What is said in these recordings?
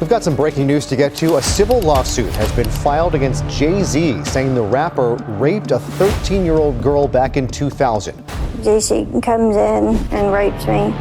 We've got some breaking news to get to. A civil lawsuit has been filed against Jay-Z, saying the rapper raped a 13-year-old girl back in 2000. Jay-Z comes in and rapes me.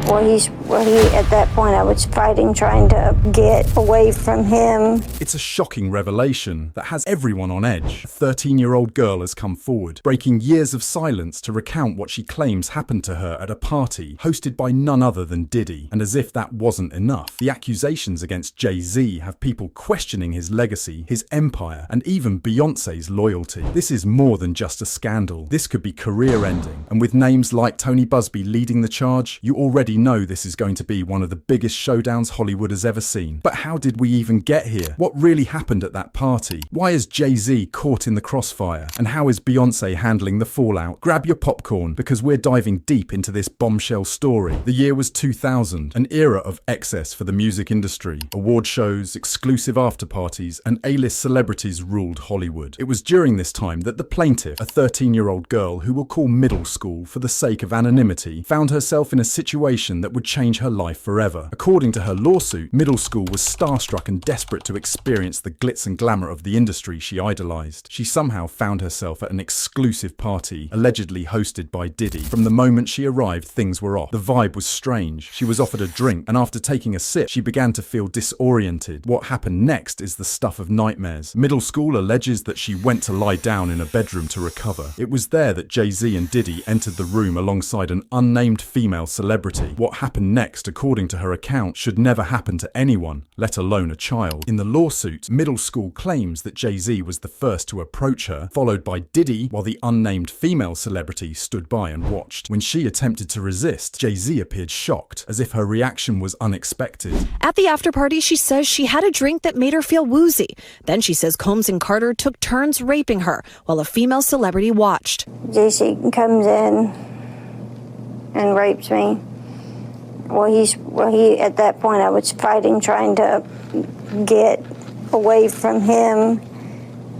At that point, I was fighting, trying to get away from him. It's a shocking revelation that has everyone on edge. A 13-year-old girl has come forward, breaking years of silence to recount what she claims happened to her at a party hosted by none other than Diddy. And as if that wasn't enough, the accusations against Jay-Z have people questioning his legacy, his empire, and even Beyoncé's loyalty. This is more than just a scandal. This could be career-ending. And with names like Tony Busby leading the charge, you already know this is going to be one of the biggest showdowns Hollywood has ever seen. But how did we even get here? What really happened at that party? Why is Jay-Z caught in the crossfire? And how is Beyoncé handling the fallout? Grab your popcorn, because we're diving deep into this bombshell story. The year was 2000, an era of excess for the music industry. Award shows, exclusive after-parties, and A-list celebrities ruled Hollywood. It was during this time that the plaintiff, a 13-year-old girl who we'll call middle school for the sake of anonymity, found herself in a situation that would change her life forever. According to her lawsuit, middle school was starstruck and desperate to experience the glitz and glamour of the industry she idolized. She somehow found herself at an exclusive party, allegedly hosted by Diddy. From the moment she arrived, things were off. The vibe was strange. She was offered a drink, and after taking a sip, she began to feel disoriented. What happened next is the stuff of nightmares. Middle school alleges that she went to lie down in a bedroom to recover. It was there that Jay-Z and Diddy entered the room alongside an unnamed female celebrity. What happened next, according to her account, should never happen to anyone, let alone a child. In the lawsuit, middle school claims that Jay-Z was the first to approach her, followed by Diddy, while the unnamed female celebrity stood by and watched. When she attempted to resist, Jay-Z appeared shocked, as if her reaction was unexpected. At the after party, she says she had a drink that made her feel woozy. Then she says Combs and Carter took turns raping her while a female celebrity watched. Jay-Z comes in and rapes me. At that point, I was fighting, trying to get away from him,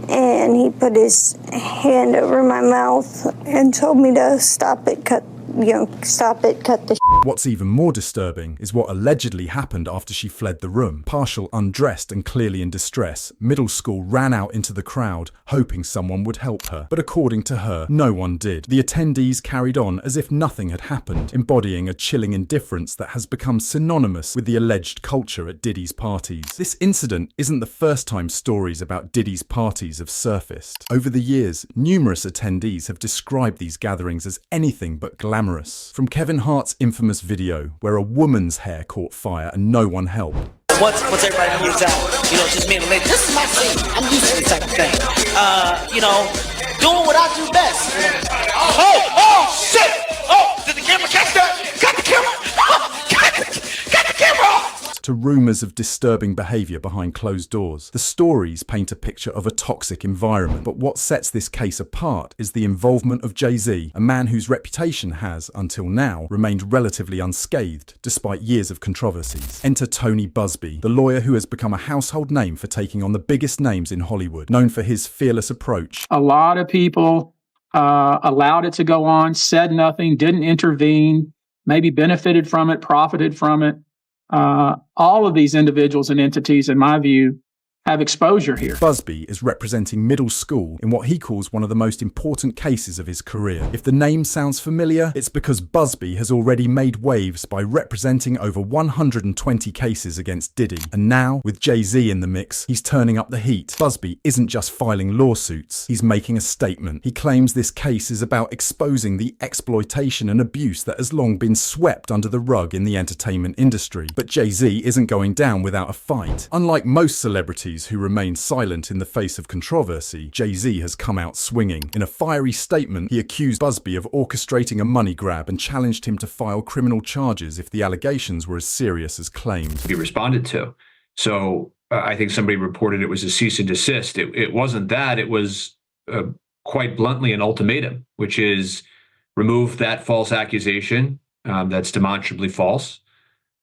and he put his hand over my mouth and told me to stop it, cut the What's even more disturbing is what allegedly happened after she fled the room. Partial undressed and clearly in distress, middle school ran out into the crowd, hoping someone would help her. But according to her, no one did. The attendees carried on as if nothing had happened, embodying a chilling indifference that has become synonymous with the alleged culture at Diddy's parties. This incident isn't the first time stories about Diddy's parties have surfaced. Over the years, numerous attendees have described these gatherings as anything but glamorous. From Kevin Hart's infamous video, where a woman's hair caught fire and no one helped. Once everybody moves out, just me and the lady, this is my scene. I'm used to this type of thing. Doing what I do best. Oh, shit! Oh, did the camera catch that? Got the camera! Got the camera! To rumors of disturbing behavior behind closed doors. The stories paint a picture of a toxic environment, but what sets this case apart is the involvement of Jay-Z, a man whose reputation has, until now, remained relatively unscathed, despite years of controversies. Enter Tony Busby, the lawyer who has become a household name for taking on the biggest names in Hollywood, known for his fearless approach. A lot of people allowed it to go on, said nothing, didn't intervene, maybe benefited from it, profited from it. All of these individuals and entities, in my view, have exposure here. Busby is representing middle school in what he calls one of the most important cases of his career. If the name sounds familiar, it's because Busby has already made waves by representing over 120 cases against Diddy. And now, with Jay-Z in the mix, he's turning up the heat. Busby isn't just filing lawsuits, he's making a statement. He claims this case is about exposing the exploitation and abuse that has long been swept under the rug in the entertainment industry. But Jay-Z isn't going down without a fight. Unlike most celebrities who remain silent in the face of controversy, Jay-Z has come out swinging. In a fiery statement, he accused Busby of orchestrating a money grab and challenged him to file criminal charges if the allegations were as serious as claimed. He responded to. So I think somebody reported it was a cease and desist. It wasn't that. It was quite bluntly an ultimatum, which is remove that false accusation that's demonstrably false.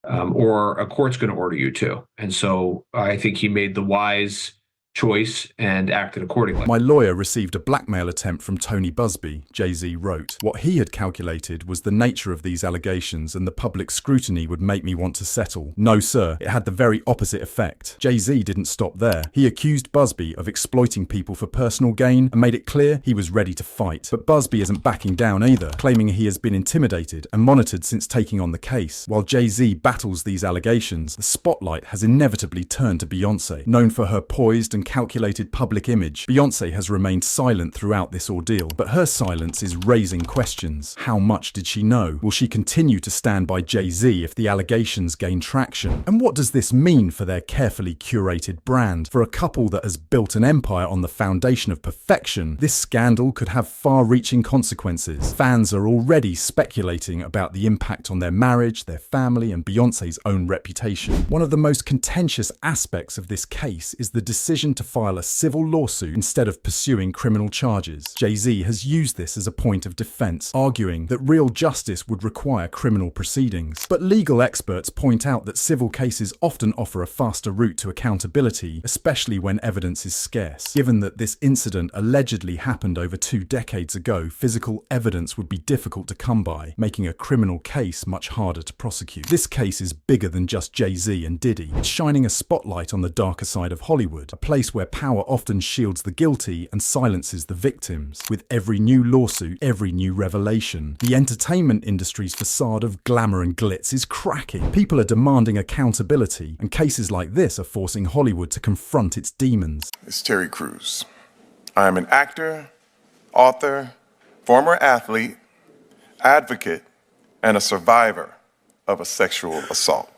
Or a court's going to order you to. And so I think he made the wise choice and acted accordingly. My lawyer received a blackmail attempt from Tony Busby, Jay-Z wrote. What he had calculated was the nature of these allegations and the public scrutiny would make me want to settle. No, sir, it had the very opposite effect. Jay-Z didn't stop there. He accused Busby of exploiting people for personal gain and made it clear he was ready to fight. But Busby isn't backing down either, claiming he has been intimidated and monitored since taking on the case. While Jay-Z battles these allegations, the spotlight has inevitably turned to Beyoncé. Known for her poised and calculated public image, Beyoncé has remained silent throughout this ordeal, but her silence is raising questions. How much did she know? Will she continue to stand by Jay-Z if the allegations gain traction? And what does this mean for their carefully curated brand? For a couple that has built an empire on the foundation of perfection, this scandal could have far-reaching consequences. Fans are already speculating about the impact on their marriage, their family, and Beyoncé's own reputation. One of the most contentious aspects of this case is the decision to file a civil lawsuit instead of pursuing criminal charges. Jay-Z has used this as a point of defense, arguing that real justice would require criminal proceedings. But legal experts point out that civil cases often offer a faster route to accountability, especially when evidence is scarce. Given that this incident allegedly happened over 2 decades ago, physical evidence would be difficult to come by, making a criminal case much harder to prosecute. This case is bigger than just Jay-Z and Diddy. It's shining a spotlight on the darker side of Hollywood, a place where power often shields the guilty and silences the victims. With every new lawsuit, every new revelation, the entertainment industry's facade of glamour and glitz is cracking. People are demanding accountability, and cases like this are forcing Hollywood to confront its demons. It's Terry Crews. I am an actor, author, former athlete, advocate, and a survivor of a sexual assault.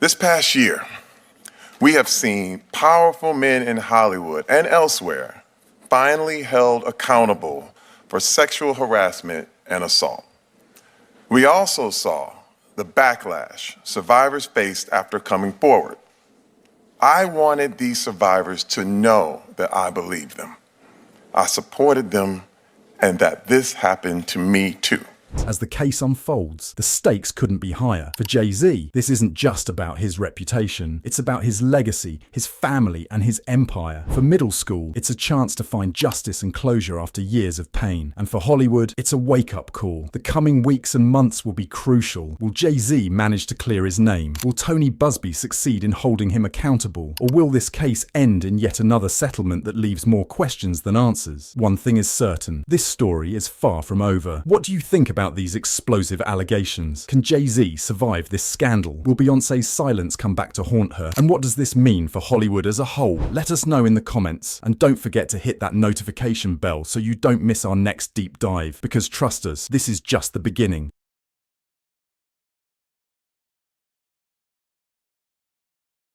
This past year, we have seen powerful men in Hollywood and elsewhere finally held accountable for sexual harassment and assault. We also saw the backlash survivors faced after coming forward. I wanted these survivors to know that I believed them, I supported them, and that this happened to me too. As the case unfolds, the stakes couldn't be higher. For Jay-Z, this isn't just about his reputation, it's about his legacy, his family, and his empire. For middle school, it's a chance to find justice and closure after years of pain. And for Hollywood, it's a wake-up call. The coming weeks and months will be crucial. Will Jay-Z manage to clear his name? Will Tony Busby succeed in holding him accountable? Or will this case end in yet another settlement that leaves more questions than answers? One thing is certain, this story is far from over. What do you think about these explosive allegations? Can Jay-Z survive this scandal? Will Beyoncé's silence come back to haunt her? And what does this mean for Hollywood as a whole? Let us know in the comments, and don't forget to hit that notification bell so you don't miss our next deep dive, because trust us, this is just the beginning.